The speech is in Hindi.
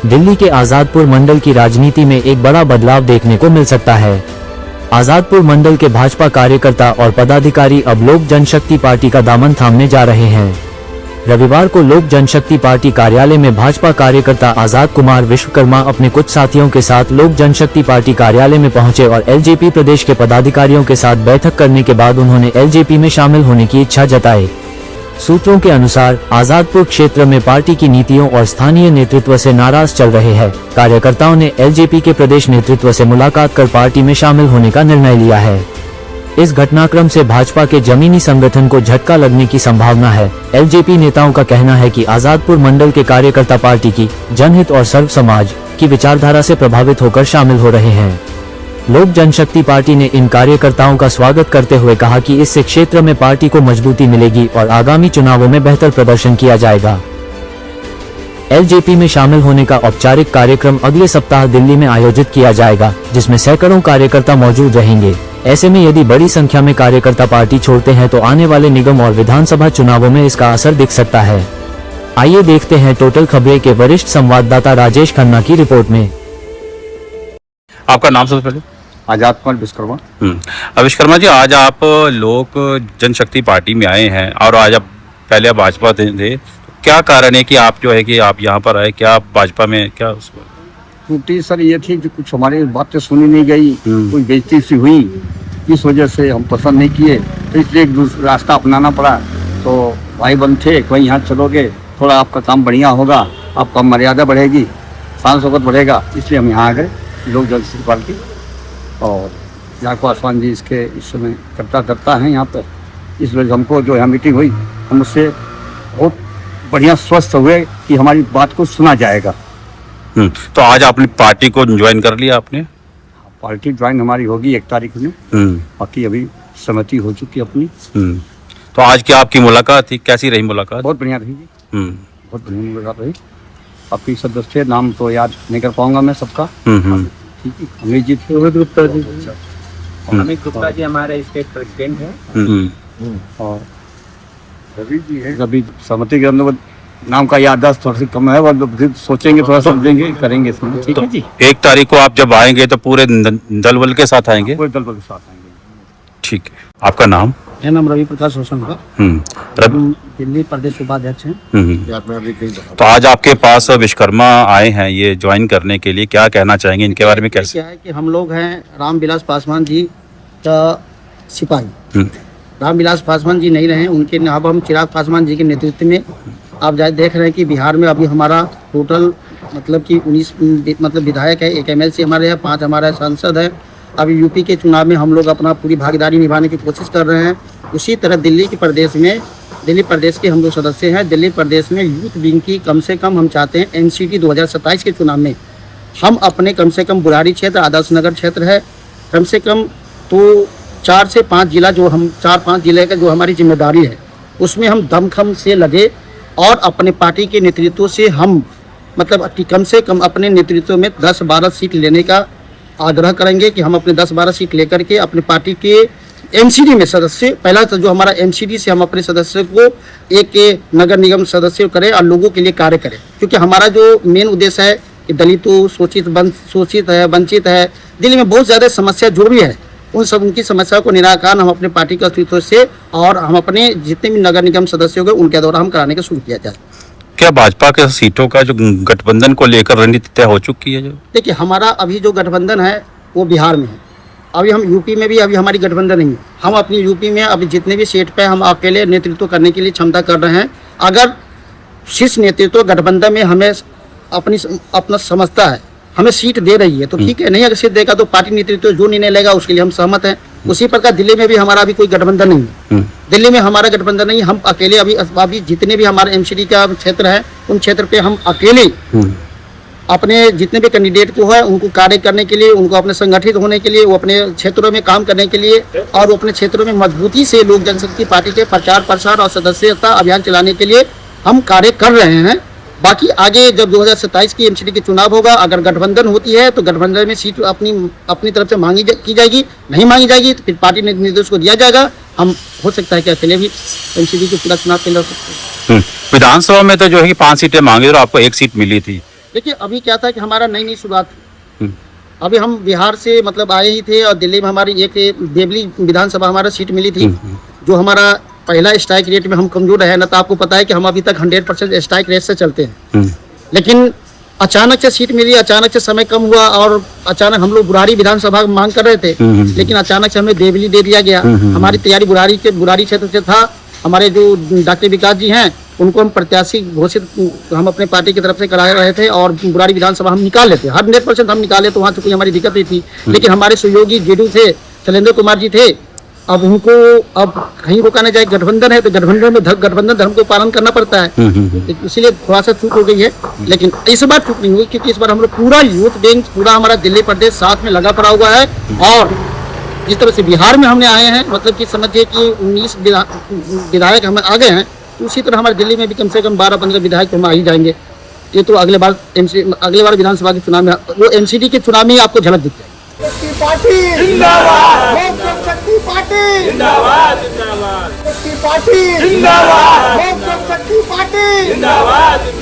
दिल्ली के आजादपुर मंडल की राजनीति में एक बड़ा बदलाव देखने को मिल सकता है। आजादपुर मंडल के भाजपा कार्यकर्ता और पदाधिकारी अब लोक जनशक्ति पार्टी का दामन थामने जा रहे हैं। रविवार को लोक जनशक्ति पार्टी कार्यालय में भाजपा कार्यकर्ता आजाद कुमार विश्वकर्मा अपने कुछ साथियों के साथ लोक जनशक्ति पार्टी कार्यालय में पहुंचे और एलजेपी प्रदेश के पदाधिकारियों के साथ बैठक करने के बाद उन्होंने एलजेपी में शामिल होने की इच्छा जताई। सूत्रों के अनुसार आजादपुर क्षेत्र में पार्टी की नीतियों और स्थानीय नेतृत्व से नाराज चल रहे हैं। कार्यकर्ताओं ने एलजेपी के प्रदेश नेतृत्व से मुलाकात कर पार्टी में शामिल होने का निर्णय लिया है। इस घटनाक्रम से भाजपा के जमीनी संगठन को झटका लगने की संभावना है। एलजेपी नेताओं का कहना है कि आजादपुर मंडल के कार्यकर्ता पार्टी की जनहित और सर्व समाज की विचारधारा से प्रभावित होकर शामिल हो रहे हैं। लोक जनशक्ति पार्टी ने इन कार्यकर्ताओं का स्वागत करते हुए कहा कि इससे क्षेत्र में पार्टी को मजबूती मिलेगी और आगामी चुनावों में बेहतर प्रदर्शन किया जाएगा। एलजेपी में शामिल होने का औपचारिक कार्यक्रम अगले सप्ताह दिल्ली में आयोजित किया जाएगा, जिसमें सैकड़ों कार्यकर्ता मौजूद रहेंगे। ऐसे में यदि बड़ी संख्या में कार्यकर्ता पार्टी छोड़ते हैं तो आने वाले निगम और विधानसभा चुनावों में इसका असर दिख सकता है। आइए देखते हैं टोटल खबरें के वरिष्ठ संवाददाता राजेश खन्ना की रिपोर्ट में। आपका नाम सबसे पहले? आजाद कुमार विश्वकर्मा। विश्वकर्मा जी, आज आप लोक जनशक्ति पार्टी में आए हैं और आज आप पहले भाजपा थे, क्या कारण है कि आप जो है कि आप यहाँ पर आए? क्या भाजपा में क्या त्रुटि सर ये थी कि कुछ हमारी बातें सुनी नहीं गई, कोई बेइज्जती सी हुई, इस वजह से हम पसंद नहीं किए, तो इसलिए एक दूसरा रास्ता अपनाना पड़ा। तो भाई बंद थे, कोई यहाँ चलोगे थोड़ा आपका काम बढ़िया होगा, आपका मर्यादा बढ़ेगी, शान शौकत बढ़ेगा, इसलिए हम यहाँ आ गए लोक जनशक्ति पार्टी। और यहाँ को आसमान जी इसके इस समय करता हैं यहाँ पर, इस वजह से हमको जो यहाँ मीटिंग हुई हम उससे बहुत बढ़िया स्वस्थ हुए कि हमारी बात को सुना जाएगा। तो आज आपने पार्टी को ज्वाइन कर लिया आपने? पार्टी ज्वाइन हमारी होगी 1 तारीख में, बाकी अभी सहमति हो चुकी है अपनी। तो आज क्या आपकी मुलाकात थी, कैसी रही मुलाकात? बहुत बढ़िया रही, बहुत बढ़िया मुलाकात रही। आपकी सदस्य नाम तो याद नहीं कर पाऊंगा मैं सबका। ठीक है, अमित जी थे, अमित गुप्ता जी, अमित गुप्ता जी हमारे स्टेट प्रेसिडेंट हैं, और रवि जी है। रवि सहमति के अंदर नाम का याददाश्त थोड़ा सी कम है, और सोचेंगे, थोड़ा समझेंगे, करेंगे इसमें। ठीक है जी। 1 तारीख को आप जब आएंगे तो पूरे दल बल के साथ आएंगे? पूरे दल बल के साथ आएंगे। ठीक है, आपका नाम? मेरा नाम रवि प्रकाश होशंगा, दिल्ली प्रदेश उपाध्यक्ष हैं। तो आज आपके पास विश्वकर्मा आए हैं ये ज्वाइन करने के लिए, क्या कहना चाहेंगे इनके बारे में? कैसे क्या है कि हम लोग हैं रामविलास पासवान जी का सिपाही। रामविलास पासवान जी नहीं रहे, उनके अब हम चिराग पासवान जी के नेतृत्व में आप देख रहे हैं कि बिहार में अभी हमारा टोटल मतलब कि 19 मतलब विधायक है, 1 MLC हमारे हैं, 5 हमारे सांसद है। अभी यूपी के चुनाव में हम लोग अपना पूरी भागीदारी निभाने की कोशिश कर रहे हैं। उसी तरह दिल्ली प्रदेश के हम लोग सदस्य हैं। दिल्ली प्रदेश में यूथ विंग की कम से कम हम चाहते हैं MCT 2027 के चुनाव में हम अपने कम से कम बुराड़ी क्षेत्र, आदर्श नगर क्षेत्र है, कम से कम तो 4 से 5 जिला, जो हम 4-5 जिले का जो हमारी जिम्मेदारी है उसमें हम दमखम से लगे और अपने पार्टी के नेतृत्व से हम मतलब कम से कम अपने नेतृत्व में 10-12 सीट लेने का आग्रह करेंगे कि हम अपने 10-12 सीट लेकर के अपने पार्टी के MCD में सदस्य, पहला तो जो हमारा MCD से हम अपने सदस्य को एक नगर निगम सदस्य करें और लोगों के लिए कार्य करें। क्योंकि हमारा जो मेन उद्देश्य है कि दलितों, शोषित है, वंचित है, दिल्ली में बहुत ज़्यादा समस्या जो भी है उन सब उनकी समस्याओं को निराकरण हम अपने पार्टी के अस्तित्व से और हम अपने जितने भी नगर निगम सदस्य हो गए उनके द्वारा हम कराने का शुरू किया जाए। क्या भाजपा के सीटों का जो गठबंधन को लेकर रणनीति तय हो चुकी है? जो देखिए हमारा अभी जो गठबंधन है वो बिहार में है, अभी हम यूपी में भी अभी हमारी गठबंधन नहीं है। हम अपनी यूपी में अभी जितने भी सीट पे हम अकेले नेतृत्व करने के लिए क्षमता कर रहे हैं। अगर शीर्ष नेतृत्व गठबंधन में हमें अपना समझता है, हमें सीट दे रही है तो ठीक है, नहीं अगर सीट देगा तो पार्टी नेतृत्व जो निर्णय लेगा उसके लिए हम सहमत हैं। उसी प्रकार दिल्ली में भी हमारा अभी कोई गठबंधन नहीं है, दिल्ली में हमारा गठबंधन नहीं, हम अकेले अभी जितने भी हमारे MCD का क्षेत्र है उन क्षेत्र पे हम अकेले अपने जितने भी कैंडिडेट को है उनको कार्य करने के लिए, उनको अपने संगठित होने के लिए, वो अपने क्षेत्रों में काम करने के लिए और वो अपने क्षेत्रों में मजबूती से लोक जनशक्ति पार्टी के प्रचार प्रसार और सदस्यता अभियान चलाने के लिए हम कार्य कर रहे हैं। बाकी आगे जब 2027 की MCD के चुनाव होगा, अगर गठबंधन होती है तो गठबंधन में सीट अपनी तरफ से की जाएगी, नहीं मांगी जाएगी तो फिर पार्टी निर्देश को दिया जाएगा। हम हो सकता है कि अकेले भी MCD के पूरा चुनाव लड़ सकते हैं। विधानसभा में तो जो है कि 5 सीटें मांगी और आपको 1 सीट मिली थी, देखिए अभी क्या था कि हमारा नई नई शुरुआत थी। हम्म, अभी हम बिहार से मतलब आए ही थे और दिल्ली में हमारी एक देवली विधानसभा हमारा सीट मिली थी, जो हमारा पहला स्ट्राइक रेट में हम कमजोर रहे ना, तो आपको पता है कि हम अभी तक 100% स्ट्राइक रेट से चलते हैं। लेकिन अचानक से सीट मिली, अचानक से समय कम हुआ और अचानक हम लोग बुरारी विधानसभा की मांग कर रहे थे, लेकिन अचानक से हमें देवली दे दिया गया। हमारी तैयारी बुरारी क्षेत्र से था। हमारे जो डॉक्टर विकास जी हैं उनको हम प्रत्याशी घोषित हम अपने पार्टी की तरफ से करा रहे थे और बुरारी विधानसभा हम निकाल लेते, 100% हम निकाले, तो वहाँ से कोई हमारी दिक्कत नहीं थी। लेकिन हमारे सहयोगी जेडीयू थे, शैलेंद्र कुमार जी थे, अब उनको अब कहीं रोका नहीं जाए, गठबंधन है तो गठबंधन में गठबंधन धर्म को पालन करना पड़ता है, इसीलिए थोड़ा सा चूक हो गई है। लेकिन इस बार चूक नहीं हुई, क्योंकि इस बार हम लोग पूरा यूथ बैंक पूरा हमारा दिल्ली प्रदेश साथ में लगा पड़ा हुआ है। और जिस तरह से बिहार में हमने आए हैं, मतलब कि समझिए कि 19 विधायक हमें आ गए हैं, तो उसी तरह हमारे दिल्ली में भी कम से कम 12-15 विधायक तो हम आ ही जाएंगे। ये तो अगले बार विधानसभा के चुनाव में, वो एमसीडी के चुनाव में ही आपको झलक दिखता है। पार्टी जिंदाबाद, लोक जनशक्ति पार्टी जिंदाबाद, जिंदाबाद, पार्टी जिंदाबाद, लोक जनशक्ति पार्टी जिंदाबाद।